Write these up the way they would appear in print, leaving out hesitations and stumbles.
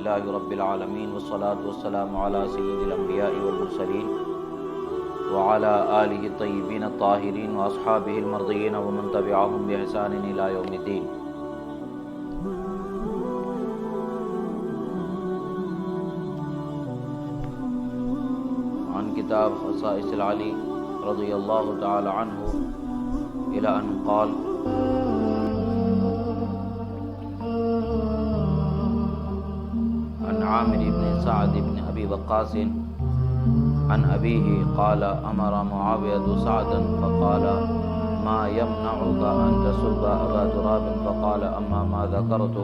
للہ رب العالمین والصلاة والسلام علی سید الانبیاء والمرسلین وعلی آلہ الطیبین الطاہرین واصحابہ المرضیین ومن تبعہم بإحسان الی یوم الدین۔ عن کتاب خصائص العلی رضی اللہ تعالی عنہ الی ان قال عن عامر بن سعد بن ابی وقاص عن ابیہ قال امر معاویہ سعدا فقال ما يمنعك ان تسب ابا تراب فقال اما ما ذكرت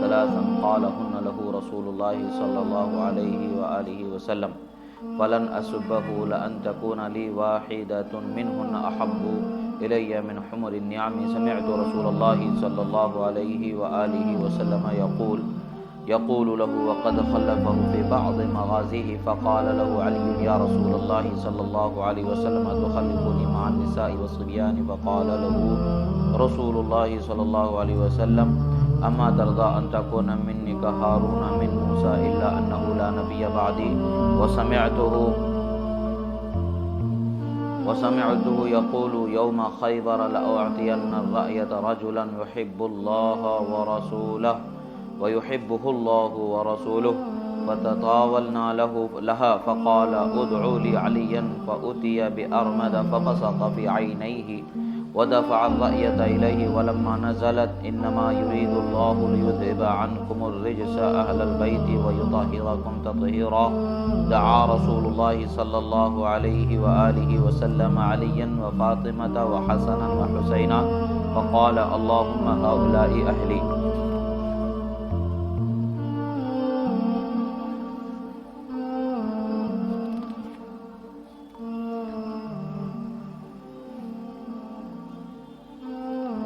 ثلاثا قالهن له رسول الله صلى الله عليه وآله وسلم فلن أسبه لأن تكون لي واحدة منهن أحب إلي من حمر النعم سمعت رسول الله صلى الله عليه وآله وسلم يقول له وقد خلفه في بعض مغازيه فقال له علي يا رسول الله صلى الله عليه وسلم تخلفني مع النساء والصبيان فقال له رسول الله صلى الله عليه وسلم أما ترضى أن تكون مني كهارون من موسى إلا أنه لا نبي بعدي وسمعته يقول يوم خيبر لأعطين الرأية رجلا يحب الله ورسوله ويحبه الله ورسوله فتطاولنا لها فقال ادعوا لي عليا فأتي بأرمد فبصق في عينيه ودفع الرأية إليه ولما نزلت إنما يريد الله ليذهب عنكم الرجس أهل البيت ويطهركم تطهيرا دعا رسول الله صلى الله عليه وآله وسلم عليا وفاطمة وحسنا وحسينا فقال اللهم هؤلاء أهلي۔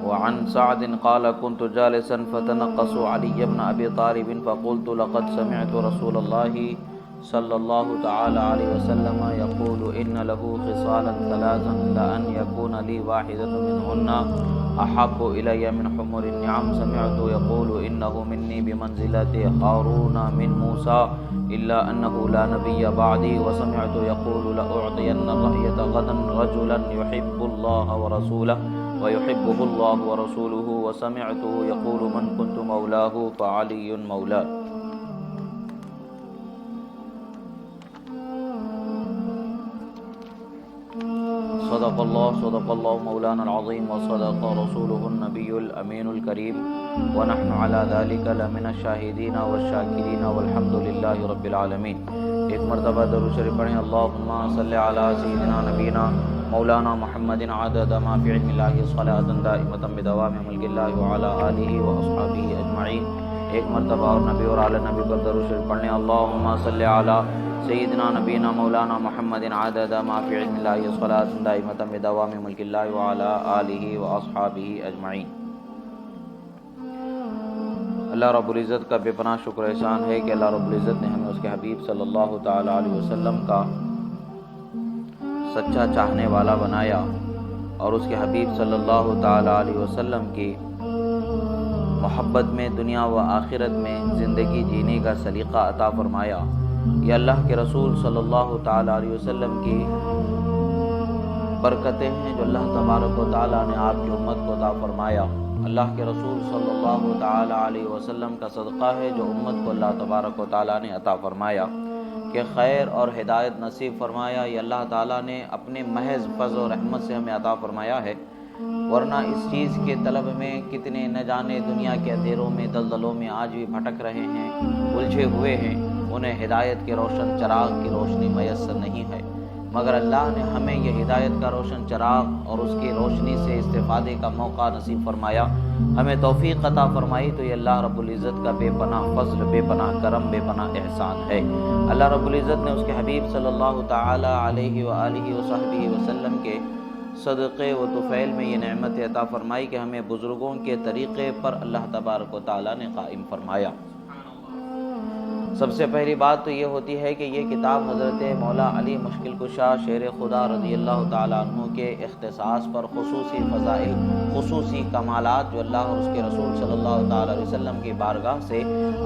وعن سعد قال كنت جالسا فتنقصوا علي بن أبي طالب فقلت لقد سمعت رسول الله صلى الله تعالى عليه وسلم يقول إن له خصالا ثلاثا لأن يكون لي واحدة منهن أحب إلي من حمر النعم سمعت يقول إنه مني بمنزلة هارون من موسى إلا أنه لا نبي بعدي وسمعت يقول لأعطين الرأية غدا رجلا يحب الله ورسوله ويحبه الله ورسوله وسمعته يقول من كنت مولاه فعلي مولاه۔ صدق الله مولانا العظيم وصدق رسوله النبي الأمين الكريم ونحن على ذلك لمن الشاهدين والشاكرين والحمد لله رب العالمين۔ ایک مرتبہ درود شریف پڑھیں، اللہم صلی علی سیدنا نبینا مولانا محمد عدد ما فی علم اللہ صلاۃ دائمۃ بدوام ملک اللہ وعلی آلہ واصحابہ اجمعین۔ ایک مرتبہ اور نبی اور آل نبی پر درود شریف پڑھیں، اللہم صلی علی سیدنا نبینا مولانا محمد عدد ما فی علم اللہ صلاۃ دائمۃ بدوام ملک اللہ وعلی آلہ واصحابہ اجمعین۔ اللہ رب العزت کا بے پناہ شکر احسان ہے کہ اللہ رب العزت نے ہمیں اس کے حبیب صلی اللہ تعالی علیہ وسلم کا سچا چاہنے والا بنایا اور اس کے حبیب صلی اللہ تعالی علیہ وسلم کی محبت میں دنیا و آخرت میں زندگی جینے کا سلیقہ عطا فرمایا۔ یہ اللہ کے رسول صلی اللہ تعالی علیہ وسلم کی برکتیں ہیں جو اللہ تبارک و تعالی نے آپ کی امت کو عطا فرمایا۔ اللہ کے رسول صلی اللہ تعالی علیہ وسلم کا صدقہ ہے جو امت کو اللہ تبارک و تعالی نے عطا فرمایا کہ خیر اور ہدایت نصیب فرمایا۔ یہ اللہ تعالیٰ نے اپنے محض فضل و رحمت سے ہمیں عطا فرمایا ہے، ورنہ اس چیز کے طلب میں کتنے نہ جانے دنیا کے اندھیروں میں دلدلوں میں آج بھی بھٹک رہے ہیں، الجھے ہوئے ہیں، انہیں ہدایت کے روشن چراغ کی روشنی میسر نہیں ہے، مگر اللہ نے ہمیں یہ ہدایت کا روشن چراغ اور اس کی روشنی سے استفادے کا موقع نصیب فرمایا، ہمیں توفیق عطا فرمائی، تو یہ اللہ رب العزت کا بے پناہ فضل، بے پناہ کرم، بے پناہ احسان ہے۔ اللہ رب العزت نے اس کے حبیب صلی اللہ تعالی علیہ وآلہ وصحبہ وسلم کے صدقے و طفیل میں یہ نعمت عطا فرمائی کہ ہمیں بزرگوں کے طریقے پر اللہ تبارک و تعالی نے قائم فرمایا۔ سب سے پہلی بات تو یہ ہوتی ہے کہ یہ کتاب حضرت مولا علی مشکل کشا شیر خدا رضی اللہ تعالیٰ عنہ کے اختصاص پر خصوصی فضائل، خصوصی کمالات جو اللہ اور اس کے رسول صلی اللہ تعالیٰ علیہ وسلم کی بارگاہ سے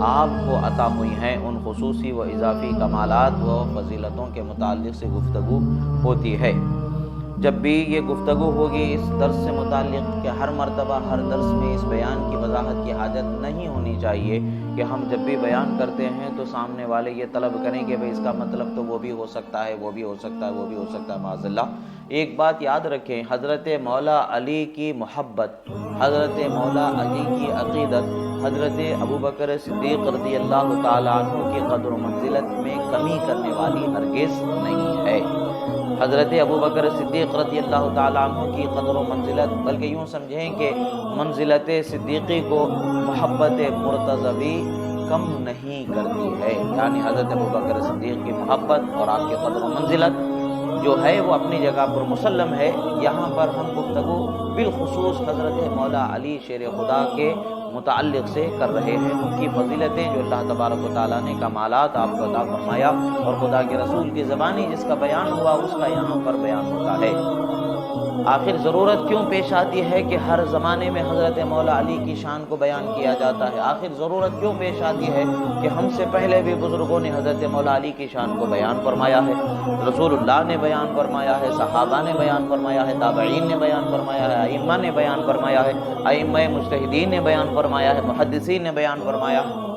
آپ کو عطا ہوئی ہیں، ان خصوصی و اضافی کمالات و فضیلتوں کے متعلق سے گفتگو ہوتی ہے۔ جب بھی یہ گفتگو ہوگی اس درس سے متعلق کہ ہر مرتبہ ہر درس میں اس بیان کی وضاحت کی حاجت نہیں ہونی چاہیے کہ ہم جب بھی بیان کرتے ہیں تو سامنے والے یہ طلب کریں کہ بھئی اس کا مطلب تو وہ بھی ہو سکتا ہے، وہ بھی ہو سکتا ہے، وہ بھی ہو سکتا ہے، معاذ اللہ۔ ایک بات یاد رکھیں، حضرت مولا علی کی محبت، حضرت مولا علی کی عقیدت حضرت ابوبکر صدیق رضی اللہ تعالیٰ عنہ کی قدر و منزلت میں کمی کرنے والی ہرگز نہیں ہے۔ حضرت ابوبکر صدیق رضی اللہ تعالیٰ عنہ کی قدر و منزلت، بلکہ یوں سمجھیں کہ منزلت صدیقی کو محبت مرتضوی کم نہیں کرتی ہے، یعنی حضرت ابوبکر صدیق کی محبت اور آپ کی قدر و منزلت جو ہے وہ اپنی جگہ پر مسلم ہے۔ یہاں پر ہم گفتگو بالخصوص حضرت مولا علی شیر خدا کے متعلق سے کر رہے ہیں، ان کی فضیلتیں جو اللہ تبارک و تعالیٰ نے کمالات آپ کو عطا فرمایا اور خدا کے رسول کی زبانی جس کا بیان ہوا اس کا یہاں پر بیان ہوتا ہے۔ آخر ضرورت کیوں پیش آتی ہے کہ ہر زمانے میں حضرت مولا علی کی شان کو بیان کیا جاتا ہے؟ آخر ضرورت کیوں پیش آتی ہے کہ ہم سے پہلے بھی بزرگوں نے حضرت مولا علی کی شان کو بیان فرمایا ہے، رسول اللہ نے بیان فرمایا ہے، صحابہ نے بیان فرمایا ہے، تابعین نے بیان فرمایا ہے، ائمہ نے بیان فرمایا ہے، ائمہ مجتہدین نے بیان فرمایا ہے، محدثین نے بیان فرمایا ہے۔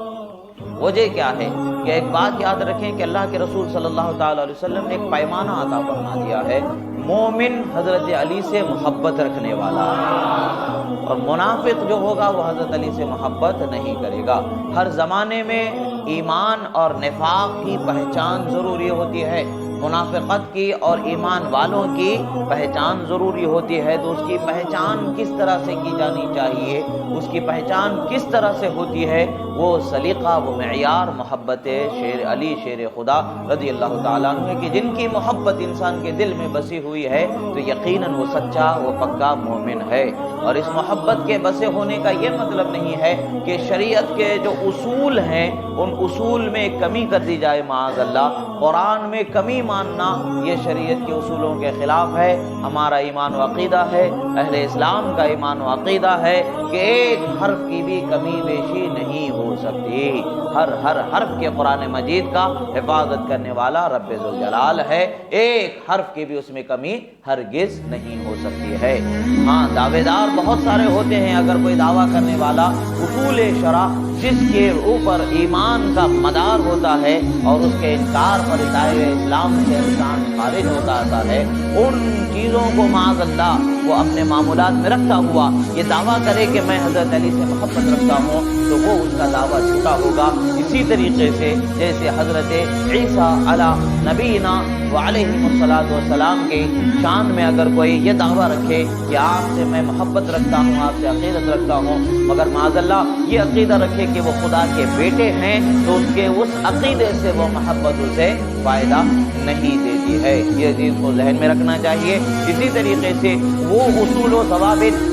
وجہ کیا ہے کہ ایک بات یاد رکھیں کہ اللہ کے رسول صلی اللہ تعالیٰ علیہ وسلم نے ایک پیمانہ عطا فرما دیا ہے، مومن حضرت علی سے محبت رکھنے والا ہے اور منافق جو ہوگا وہ حضرت علی سے محبت نہیں کرے گا۔ ہر زمانے میں ایمان اور نفاق کی پہچان ضروری ہوتی ہے، منافقت کی اور ایمان والوں کی پہچان ضروری ہوتی ہے، تو اس کی پہچان کس طرح سے کی جانی چاہیے، اس کی پہچان کس طرح سے ہوتی ہے، وہ سلیقہ، وہ معیار محبت شیر علی شیر خدا رضی اللہ تعالیٰ عنہ کی جن کی محبت انسان کے دل میں بسی ہوئی ہے تو یقیناً وہ سچا، وہ پکا مومن ہے۔ اور اس محبت کے بسے ہونے کا یہ مطلب نہیں ہے کہ شریعت کے جو اصول ہیں ان اصول میں کمی کر دی جائے، معاذ اللہ۔ قرآن میں کمی ماننا یہ شریعت کے اصولوں کے خلاف ہے۔ ہمارا ایمان و عقیدہ ہے، اہل اسلام کا ایمان و عقیدہ ہے کہ ایک حرف کی بھی کمی بیشی نہیں ہو سکتی، ہر حرف کے قرآن مجید کا حفاظت کرنے والا رب ذوالجلال ہے، ایک حرف کی بھی اس میں کمی ہرگز نہیں ہو سکتی ہے۔ ہاں، دعوے دار بہت سارے ہوتے ہیں، اگر کوئی دعویٰ کرنے والا اصول شرع جس کے اوپر ایمان کا مدار ہوتا ہے اور اس کے انکار پر دائرۂ اسلام سے انسان خارج ہوتا آتا ہے، ان چیزوں کو معاذ اللہ وہ اپنے معمولات میں رکھتا ہوا یہ دعویٰ کرے کہ میں حضرت علی سے محبت رکھتا ہوں تو وہ اس کا دعویٰ جھوٹا ہوگا۔ اسی طریقے سے جیسے حضرت عیسیٰ علی نبینا وعلیہم الصلاۃ والسلام کے شان میں اگر کوئی یہ دعویٰ رکھے کہ آپ سے میں محبت رکھتا ہوں، آپ سے عقیدت رکھتا ہوں، مگر معاذ اللہ یہ عقیدہ رکھے کہ وہ خدا کے بیٹے ہیں، تو اس کے اس عقیدے سے وہ محبت اسے فائدہ نہیں دیتی ہے۔ یہ چیز کو ذہن میں رکھنا چاہیے۔ اسی طریقے سے وہ اصول و ضوابط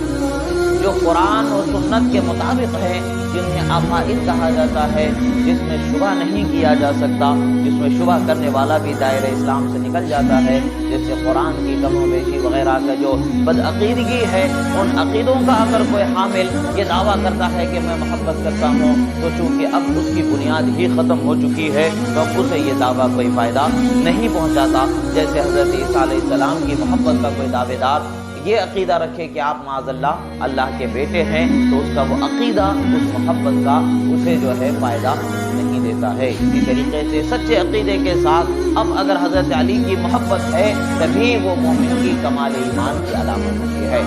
جو قرآن و سنت کے مطابق ہیں، جنہیں عقائد کہا جاتا ہے، جس میں شبہ نہیں کیا جا سکتا، جس میں شبہ کرنے والا بھی دائرہ اسلام سے نکل جاتا ہے، جیسے قرآن کی کم و بیشی وغیرہ کا جو بدعقیدگی ہے، ان عقیدوں کا اگر کوئی حامل یہ دعویٰ کرتا ہے کہ میں محبت کرتا ہوں تو چونکہ اب اس کی بنیاد ہی ختم ہو چکی ہے تو اب اسے یہ دعویٰ کوئی فائدہ نہیں پہنچاتا۔ جیسے حضرت عیسیٰ علیہ السلام کی محبت کا کوئی دعوے دار یہ عقیدہ رکھے کہ آپ معاذ اللہ کے بیٹے ہیں تو اس کا وہ عقیدہ، اس محبت کا اسے جو ہے فائدہ نہیں دیتا ہے۔ اسی طریقے سے سچے عقیدے کے ساتھ اب اگر حضرت علی کی محبت ہے تبھی وہ مومن کی کمال ایمان کی علامت ہوتی ہے۔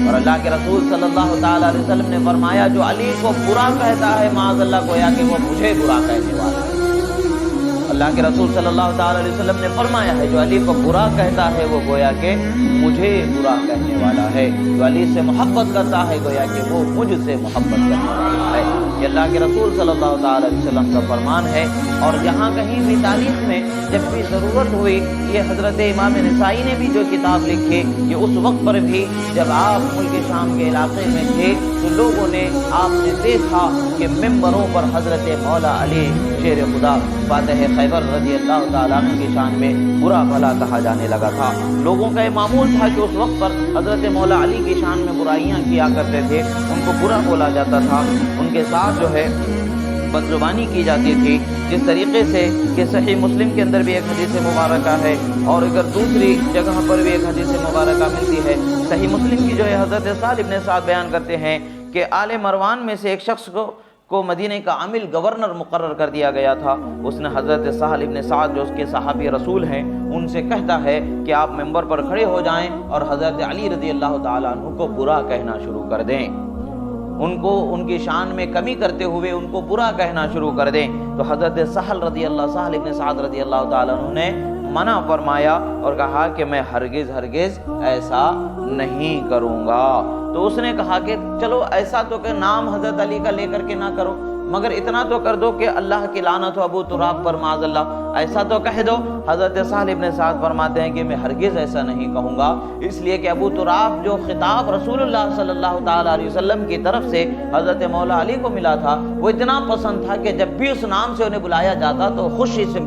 اور اللہ کے رسول صلی اللہ تعالیٰ علیہ وسلم نے فرمایا جو علی کو برا کہتا ہے معاذ اللہ گویا کہ وہ مجھے برا کہنے والا ہے۔ اللہ کے رسول صلی اللہ تعالیٰ علیہ وسلم نے فرمایا ہے جو علی کو برا کہتا ہے وہ گویا کہ مجھے برا کہنے والا ہے، جو علی سے محبت کرتا ہے گویا کہ وہ مجھ سے محبت کرنے والا ہے۔ یہ اللہ کے رسول صلی اللہ تعالیٰ علیہ وسلم کا فرمان ہے۔ اور جہاں کہیں بھی تاریخ میں جب بھی ضرورت ہوئی، یہ حضرت امام نسائی نے بھی جو کتاب لکھی، یہ اس وقت پر بھی جب آپ ملک شام کے علاقے میں تھے تو لوگوں نے آپ نے دیکھا کہ ممبروں پر حضرت مولا علی شیر خدا فاتح خیبر رضی اللہ تعالیٰ عنہ کی شان میں برا بھلا کہا جانے لگا تھا۔ لوگوں کا یہ معمول تھا کہ اس وقت پر حضرت مولا علی کی شان میں برائیاں کیا کرتے تھے، ان کو برا بولا جاتا تھا، ان کے ساتھ جو ہے بدزبانی کی جاتی تھی، جس طریقے سے کہ صحیح مسلم کے اندر بھی ایک حدیث مبارکہ ہے اور اگر دوسری جگہ پر بھی ایک حدیث مبارکہ ملتی ہے۔ صحیح مسلم کی جو ہے حضرت سہل بن سعد بیان کرتے ہیں کہ آل مروان میں سے ایک شخص کو مدینہ کا عامل گورنر مقرر کر دیا گیا تھا۔ اس نے حضرت سہل بن سعد جو اس کے صحابی رسول ہیں ان سے کہتا ہے کہ آپ ممبر پر کھڑے ہو جائیں اور حضرت علی رضی اللہ تعالیٰ عنہ کو برا کہنا شروع کر دیں، ان کی شان میں کمی کرتے ہوئے ان کو برا کہنا شروع کر دیں۔ تو حضرت سہل بن سعد رضی اللہ تعالیٰ عنہ نے منع فرمایا اور کہا کہ میں ہرگز ایسا نہیں کروں گا۔ تو اس نے کہا کہ چلو ایسا تو کہ نام حضرت علی کا لے کر کے نہ کرو، مگر اتنا تو کر دو کہ اللہ کی لعنت ہو ابو تراب پر معاذ اللہ، ایسا تو کہہ دو۔ حضرت سہل بن سعد فرماتے ہیں کہ میں ہرگز ایسا نہیں کہوں گا، اس لیے کہ ابو تراب جو خطاب رسول اللہ صلی اللہ تعالیٰ علیہ وسلم کی طرف سے حضرت مولا علی کو ملا تھا وہ اتنا پسند تھا کہ جب بھی اس نام سے انہیں بلایا جاتا تو خوشی سے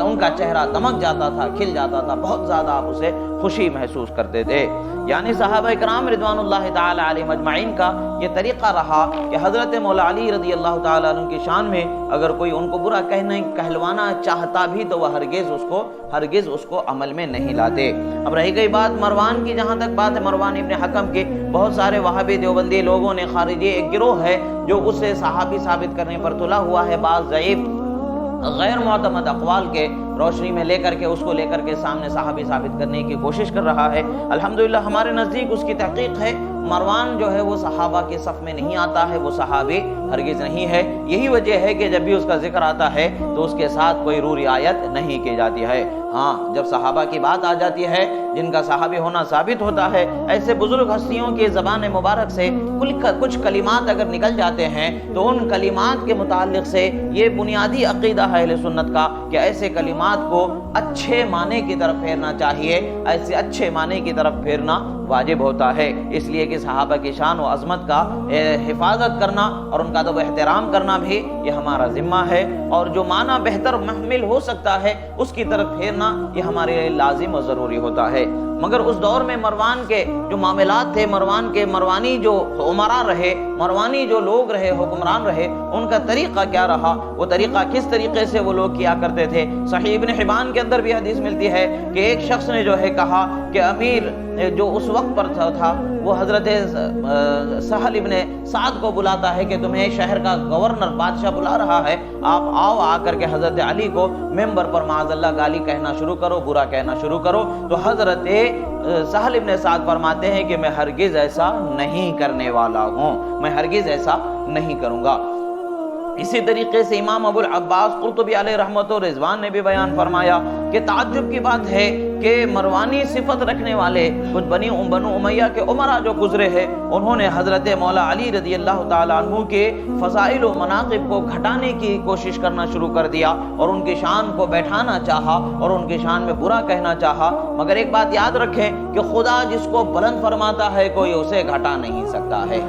ان کا چہرہ دمک جاتا تھا، کھل جاتا تھا، بہت زیادہ آپ اسے خوشی محسوس کرتے تھے۔ یعنی صحابہ کرام رضوان اللہ تعالی علیہم اجمعین کا یہ طریقہ رہا کہ حضرت مولا علی رضی اللہ تعالیٰ عنہ کی شان میں اگر کوئی ان کو برا کہلوانا چاہتا بھی تو وہ ہرگز اس کو عمل میں نہیں لاتے۔ اب رہی گئی بات مروان کی، جہاں تک بات ہے مروان ابن حکم کی، بہت سارے وہابی دیوبندی لوگوں نے، خارجی ایک گروہ ہے جو اسے صحابی ثابت کرنے پر تلا ہوا ہے، بعض ضعیف غیر معتمد اقوال کے روشنی میں لے کر کے سامنے صحابی ثابت کرنے کی کوشش کر رہا ہے۔ الحمدللہ ہمارے نزدیک اس کی تحقیق ہے، مروان جو ہے وہ صحابہ کے صف میں نہیں آتا ہے، وہ صحابی ہرگز نہیں ہے۔ یہی وجہ ہے کہ جب بھی اس کا ذکر آتا ہے تو اس کے ساتھ کوئی رو رعایت نہیں کی جاتی ہے۔ ہاں جب صحابہ کی بات آ جاتی ہے جن کا صحابی ہونا ثابت ہوتا ہے، ایسے بزرگ ہستیوں کی زبان مبارک سے کچھ کلمات اگر نکل جاتے ہیں تو ان کلمات کے متعلق سے یہ بنیادی عقیدہ ہے اہل سنت کا کہ ایسے کلمات کو اچھے معنی کی طرف پھیرنا چاہیے، ایسے اچھے معنی کی طرف پھیرنا واجب ہوتا ہے، اس لیے کہ صحابہ کی شان و عظمت کا حفاظت کرنا اور ان کا ادب و احترام کرنا بھی یہ ہمارا ذمہ ہے، اور جو معنی بہتر محمل ہو سکتا ہے اس کی طرف پھیرنا یہ ہمارے لیے لازم و ضروری ہوتا ہے۔ مگر اس دور میں مروان کے جو معاملات تھے، مروانی جو عمرا رہے، مروانی جو لوگ رہے، حکمران رہے، ان کا طریقہ کیا رہا، وہ طریقہ کس طریقے سے وہ لوگ کیا کرتے تھے۔ صحیح ابن حبان کے اندر بھی حدیث ملتی ہے کہ ایک شخص نے جو ہے کہا کہ امیر جو اس وقت پر تھا وہ حضرت سہل ابن سعد کو بلاتا ہے کہ تمہیں شہر کا گورنر بادشاہ بلا رہا ہے، آپ آؤ، آ کر کے حضرت علی کو ممبر پر معاذ اللہ گالی کہنا شروع کرو، برا کہنا شروع کرو۔ تو حضرت سہل ابن سعد فرماتے ہیں کہ میں ہرگز ایسا نہیں کرنے والا ہوں، میں ہرگز ایسا نہیں کروں گا۔ اسی طریقے سے امام ابو العباس قرطبی علیہ رحمت و رضوان نے بھی بیان فرمایا کہ تعجب کی بات ہے کہ مروانی صفت رکھنے والے کچھ بنو امیہ کے عمرہ جو گزرے ہیں انہوں نے حضرت مولا علی رضی اللہ تعالیٰ عنہ کے فضائل و مناقب کو گھٹانے کی کوشش کرنا شروع کر دیا اور ان کی شان کو بیٹھانا چاہا اور ان کی شان میں برا کہنا چاہا۔ مگر ایک بات یاد رکھیں کہ خدا جس کو بلند فرماتا ہے کوئی اسے گھٹا نہیں سکتا ہے،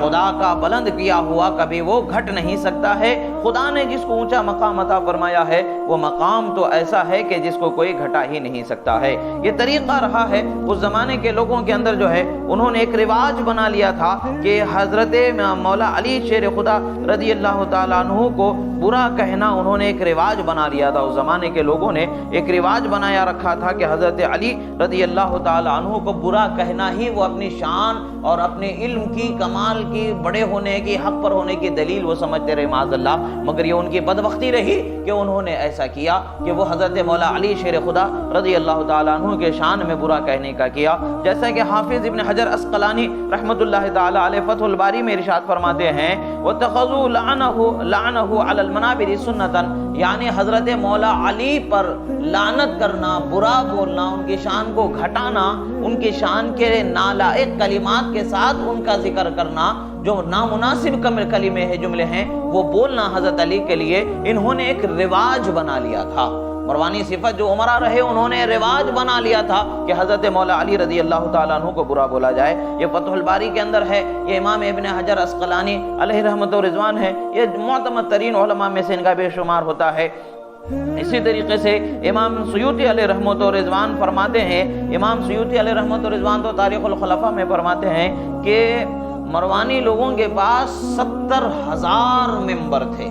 خدا کا بلند کیا ہوا کبھی وہ گھٹ نہیں سکتا ہے۔ خدا نے جس کو اونچا مقام عطا فرمایا ہے وہ مقام تو ایسا ہے کہ جس کو کوئی گھٹا ہی نہیں سکتا ہے۔ یہ طریقہ رہا ہے اس زمانے کے لوگوں کے اندر، جو ہے انہوں نے ایک رواج بنا لیا تھا کہ حضرت مولا علی شیر خدا رضی اللہ تعالیٰ عنہ کو برا کہنا انہوں نے ایک رواج بنا لیا تھا۔ اس زمانے کے لوگوں نے ایک رواج بنایا رکھا تھا کہ حضرت علی رضی اللہ تعالیٰ عنہ کو برا کہنا ہی وہ اپنی شان اور اپنے علم کی، کمال کی، بڑے ہونے کی، حق پر ہونے کی دلیل وہ سمجھتے رہے معاذ اللہ۔ مگر یہ ان کی بدبختی رہی کہ انہوں نے ایسا کیا کہ وہ حضرت مولا علی شیر خدا رضی اللہ تعالیٰ عنہ کے شان میں برا کہنے کا کیا، جیسا کہ حافظ ابن حجر عسقلانی رحمۃ اللہ تعالی علیہ فتح الباری میں ارشاد فرماتے ہیں وَاتَّخَذُوا لَعْنَهُ عَلَى الْمَنَابِرِ سُنَّةً، یعنی حضرت مولا علی پر لعنت کرنا، برا بولنا، ان کی شان کو گھٹانا، ان کی شان کے نالائق کلمات کے ساتھ ان کا ذکر کرنا، جو نامناسب کلمے ہیں، جملے ہیں، وہ بولنا حضرت علی کے لیے انہوں نے ایک رواج بنا لیا تھا۔ مروانی صفت جو عمرا رہے انہوں نے رواج بنا لیا تھا کہ حضرت مولا علی رضی اللہ تعالیٰ عنہ کو برا بولا جائے. یہ فتح الباری کے اندر ہے, یہ امام ابن حجر عسقلانی علیہ رحمت و رضوان ہے, یہ معتمد ترین علماء میں سے ان کا بے شمار ہوتا ہے. اسی طریقے سے امام سیوطی علیہ رحمت و رضوان فرماتے ہیں, امام سیوطی علیہ رحمت و رضوان تو تاریخ الخلفاء میں فرماتے ہیں کہ مروانی لوگوں کے پاس 70,000 ممبر تھے.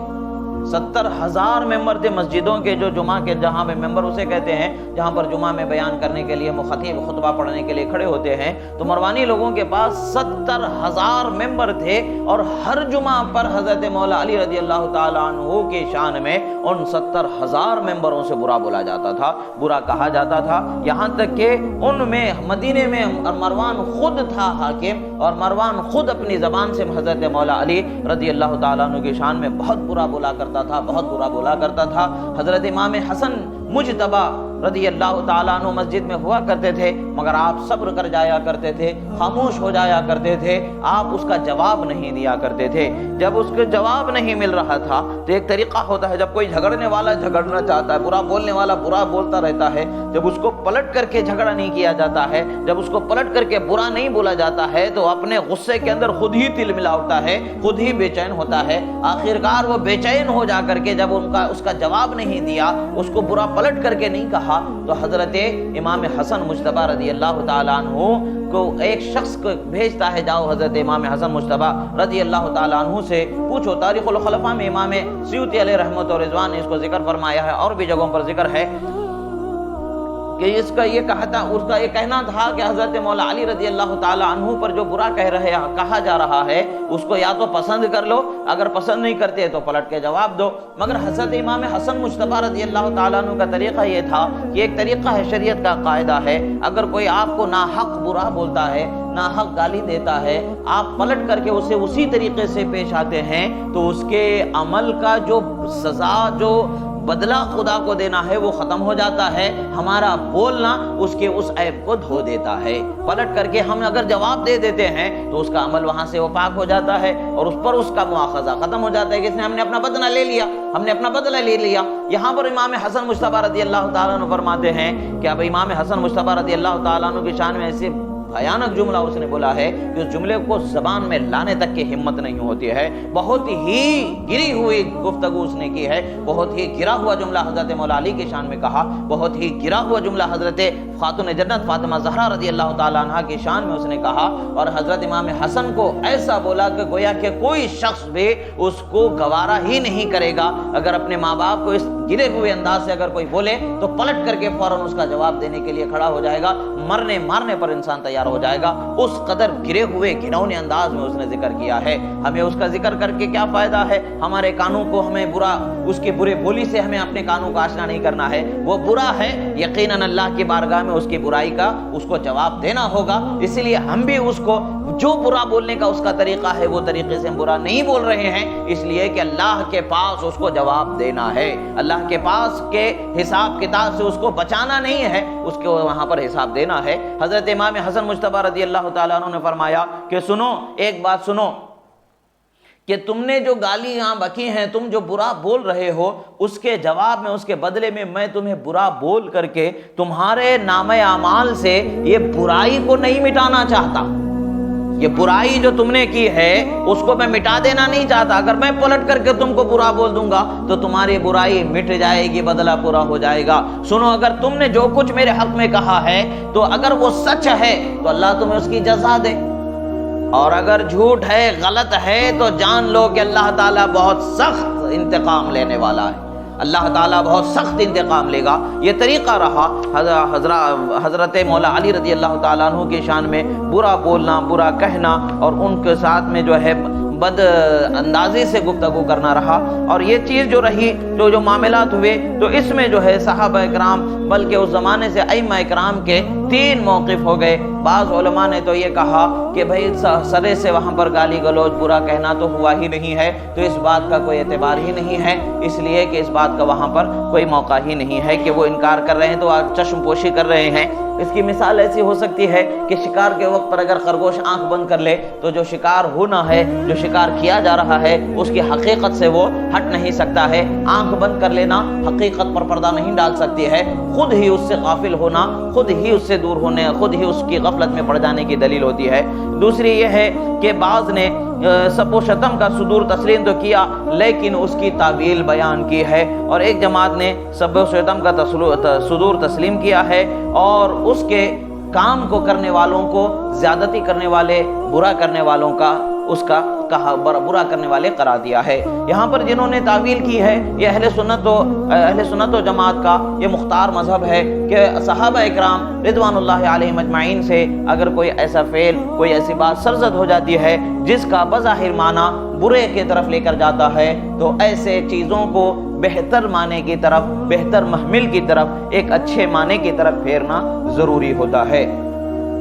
70,000 ممبر تھے مسجدوں کے, جو جمعہ کے جہاں پہ ممبر اسے کہتے ہیں جہاں پر جمعہ میں بیان کرنے کے لیے خطیب خطبہ پڑھنے کے لیے کھڑے ہوتے ہیں. تو مروانی لوگوں کے پاس 70,000 ممبر تھے اور ہر جمعہ پر حضرت مولا علی رضی اللہ تعالیٰ عنہ کی شان میں ان 70,000 ممبروں سے برا بولا جاتا تھا, برا کہا جاتا تھا. یہاں تک کہ ان میں مدینے میں مروان خود تھا حاکم, اور مروان خود اپنی زبان سے حضرت مولا علی رضی اللہ تعالیٰ عنہ کی شان میں بہت برا بولا کرتا تھا, بہت برا بولا کرتا تھا. حضرت امام حسن مجتبی رضی اللہ تعالیٰ عنہ مسجد میں ہوا کرتے تھے, مگر آپ صبر کر جایا کرتے تھے, خاموش ہو جایا کرتے تھے, آپ اس کا جواب نہیں دیا کرتے تھے. جب اس کا جواب نہیں مل رہا تھا تو ایک طریقہ ہوتا ہے, جب کوئی جھگڑنے والا جھگڑنا چاہتا ہے, برا بولنے والا برا بولتا رہتا ہے, جب اس کو پلٹ کر کے جھگڑا نہیں کیا جاتا ہے, جب اس کو پلٹ کر کے برا نہیں بولا جاتا ہے, تو اپنے غصے کے اندر خود ہی تل ملا ہوتا ہے, خود ہی بے چین ہوتا ہے. آخرکار وہ بے چین ہو جا کر کے جب اس کا جواب نہیں دیا, اس کو برا پلٹ کر کے نہیں کہا, تو حضرت امام حسن مجتبی رضی اللہ تعالیٰ عنہ کو ایک شخص کو بھیجتا ہے, جاؤ حضرت امام حسن مجتبی رضی اللہ تعالیٰ عنہ سے پوچھو. تاریخ الخلفاء میں امام سیوطی علیہ رحمت و رضوان نے اس کو ذکر فرمایا ہے, اور بھی جگہوں پر ذکر ہے کہ اس کا یہ کہنا تھا کہ حضرت مولا علی رضی اللہ تعالیٰ عنہ پر جو برا کہا جا رہا ہے اس کو یا تو پسند کر لو, اگر پسند نہیں کرتے تو پلٹ کے جواب دو. مگر حضرت امام حسن مجتبی رضی اللہ تعالیٰ عنہ کا طریقہ یہ تھا کہ ایک طریقہ ہے, شریعت کا قاعدہ ہے, اگر کوئی آپ کو ناحق برا بولتا ہے, ناحق گالی دیتا ہے, آپ پلٹ کر کے اسے اسی طریقے سے پیش آتے ہیں, تو اس کے عمل کا جو سزا, جو بدلہ خدا کو دینا ہے وہ ختم ہو جاتا ہے. ہمارا بولنا اس کے اس عیب کو دھو دیتا ہے. پلٹ کر کے ہم اگر جواب دے دیتے ہیں تو اس کا عمل وہاں سے وہ پاک ہو جاتا ہے, اور اس پر اس کا مواخذہ ختم ہو جاتا ہے کہ اس نے ہم نے اپنا بدلہ لے لیا, ہم نے اپنا بدلہ لے لیا. یہاں پر امام حسن مجتبی رضی اللہ تعالیٰ عنہ فرماتے ہیں کہ اب امام حسن مجتبی رضی اللہ تعالیٰ عنہ کی شان میں ایسے بھیانک جملہ اس نے بولا ہے کہ اس جملے کو زبان میں لانے تک کی ہمت نہیں ہوتی ہے. بہت ہی گری ہوئی گفتگو اس نے کی ہے, بہت ہی گرا ہوا جملہ حضرت مولا علی کی شان میں کہا, بہت ہی گرا ہوا جملہ حضرت خاتون جنت فاطمہ زہرا رضی اللہ تعالیٰ عنہ کی شان میں اس نے کہا, اور حضرت امام حسن کو ایسا بولا کہ گویا کہ کوئی شخص بھی اس کو گوارا ہی نہیں کرے گا. اگر اپنے ماں باپ کو اس گرے ہوئے انداز سے اگر کوئی بولے تو پلٹ کر کے فوراً اس کا جواب دینے کے لیے کھڑا ہو جائے گا, مرنے مارنے پر انسان تیار ہو جائے گا. اس قدر گرے ہوئے گھنونے انداز میں اس نے ذکر کیا ہے. ہمیں اس کا ذکر کر کے کیا فائدہ ہے؟ ہمارے کانوں کو ہمیں برا, اس کی برے بولی سے ہمیں اپنے کانوں کو آشنا نہیں کرنا ہے. وہ برا ہے, یقیناً اللہ کی بارگاہ میں اس کی برائی کا اس کو جواب دینا ہوگا. اسی لیے ہم بھی اس کو جو برا بولنے کا اس کا طریقہ ہے وہ طریقے سے ہم برا نہیں بول رہے ہیں, اس لیے کہ اللہ کے پاس اس کو جواب دینا ہے, اللہ کے پاس کے حساب کتاب سے اس کو بچانا نہیں ہے, اس کو وہاں پر حساب دینا ہے. حضرت امام حسن مجتبی رضی اللہ تعالیٰ عنہ نے فرمایا کہ سنو, ایک بات سنو, کہ تم نے جو گالیاں بکی ہیں, تم جو برا بول رہے ہو, اس کے جواب میں, اس کے بدلے میں تمہیں برا بول کر کے تمہارے نامہ اعمال سے یہ برائی کو نہیں مٹانا چاہتا. یہ برائی جو تم نے کی ہے اس کو میں مٹا دینا نہیں چاہتا. اگر میں پلٹ کر کے تم کو برا بول دوں گا تو تمہاری برائی مٹ جائے گی, بدلہ پورا ہو جائے گا. سنو, اگر تم نے جو کچھ میرے حق میں کہا ہے تو اگر وہ سچ ہے تو اللہ تمہیں اس کی جزا دے, اور اگر جھوٹ ہے, غلط ہے, تو جان لو کہ اللہ تعالیٰ بہت سخت انتقام لینے والا ہے. اللہ تعالیٰ بہت سخت انتقام لے گا. یہ طریقہ رہا حضرت مولا علی رضی اللہ تعالیٰ عنہ کی شان میں برا بولنا, برا کہنا, اور ان کے ساتھ میں جو ہے بد اندازی سے گفتگو کرنا رہا. اور یہ چیز جو رہی, جو معاملات ہوئے, تو اس میں جو ہے صحابہ کرام بلکہ اس زمانے سے ائمہ اکرام کے 3 موقف ہو گئے۔ بعض علماء نے تو یہ کہا کہ بھئی سرے سے وہاں پر گالی گلوچ برا کہنا تو ہوا ہی نہیں ہے، تو اس بات کا کوئی اعتبار ہی نہیں ہے، اس لیے کہ اس بات کا وہاں پر کوئی موقع ہی نہیں ہے کہ وہ انکار کر رہے ہیں تو چشم پوشی کر رہے ہیں۔ اس کی مثال ایسی ہو سکتی ہے کہ شکار کے وقت پر اگر خرگوش آنکھ بند کر لے تو جو شکار ہونا ہے، جو شکار کیا جا رہا ہے، اس کی حقیقت سے وہ ہٹ نہیں سکتا ہے۔ آنکھ بند کر لینا حقیقت پر پردہ نہیں ڈال سکتی ہے، خود ہی اس سے غافل ہونا، خود ہی اس سے دور ہونے، خود ہی اس کی غفلت میں پڑ جانے کی دلیل ہوتی ہے۔ دوسری یہ ہے کہ بعض نے سب و شتم کا صدور تسلیم تو کیا لیکن اس کی تعویل بیان کی ہے، اور ایک جماعت نے سب و شتم کا صدور تسلیم کیا ہے اور اس کے کام کو کرنے والوں کو زیادتی کرنے والے، برا کرنے والوں کا اس کا کہا برا کرنے والے قرار دیا ہے۔ یہاں پر جنہوں نے تعویل کی ہے یہ اہل سنت و جماعت کا یہ مختار مذہب ہے کہ صحابہ اکرام رضوان اللہ علیہم اجمعین سے اگر کوئی ایسا فعل، کوئی ایسی بات سرزد ہو جاتی ہے جس کا بظاہر معنی برے کی طرف لے کر جاتا ہے تو ایسے چیزوں کو بہتر معنی کی طرف، بہتر محمل کی طرف، ایک اچھے معنی کی طرف پھیرنا ضروری ہوتا ہے۔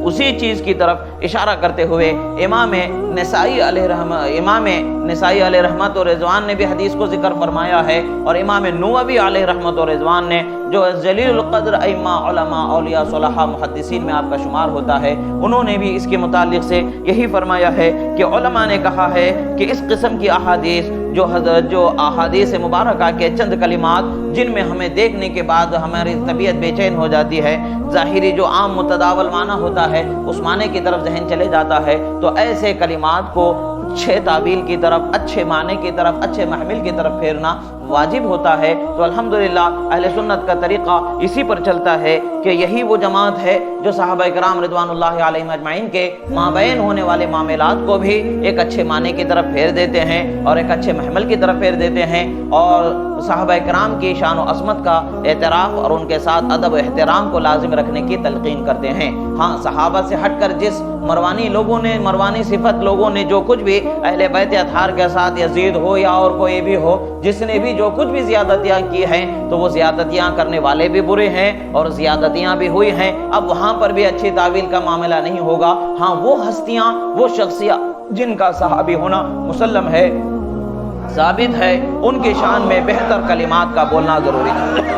اسی چیز کی طرف اشارہ کرتے ہوئے امام نسائی علیہ رحمت و رضوان نے بھی حدیث کو ذکر فرمایا ہے، اور امام نووی علیہ رحمت و رضوان نے جو جلیل القدر ائمہ، علماء، اولیاء، صلحاء، محدثین میں آپ کا شمار ہوتا ہے، انہوں نے بھی اس کے متعلق سے یہی فرمایا ہے کہ علماء نے کہا ہے کہ اس قسم کی احادیث جو احادیث مبارکہ کے چند کلمات جن میں ہمیں دیکھنے کے بعد ہماری طبیعت بے چین ہو جاتی ہے، ظاہری جو عام متداول معنی ہوتا ہے اس معنی کی طرف ذہن چلے جاتا ہے، تو ایسے کلمات کو اچھے تعبیر کی طرف، اچھے معنی کی طرف، اچھے محمل کی طرف پھیرنا واجب ہوتا ہے۔ تو الحمدللہ اہل سنت کا طریقہ اسی پر چلتا ہے کہ یہی وہ جماعت ہے جو صحابہ کرام رضوان اللہ علیہم اجمعین کے مابین ہونے والے معاملات کو بھی ایک اچھے معنی کی طرف پھیر دیتے ہیں اور ایک اچھے محمل کی طرف پھیر دیتے ہیں، اور صحابہ کرام کی شان و عظمت کا اعتراف اور ان کے ساتھ ادب و احترام کو لازم رکھنے کی تلقین کرتے ہیں۔ ہاں، صحابہ سے ہٹ کر جس مروانی صفت لوگوں نے جو کچھ بھی اہل بیت اطہار کے ساتھ یزید ہو یا اور کوئی بھی ہو، جس نے بھی جو کچھ بھی زیادتیاں کی ہیں تو وہ زیادتیاں کرنے والے بھی برے ہیں اور زیادتیاں بھی ہوئی ہیں۔ اب وہاں پر بھی اچھی تعویل کا معاملہ نہیں ہوگا۔ ہاں، وہ ہستیاں، وہ شخصیات جن کا صحابی ہونا مسلم ہے، ثابت ہے، ان کی شان میں بہتر کلمات کا بولنا ضروری ہے۔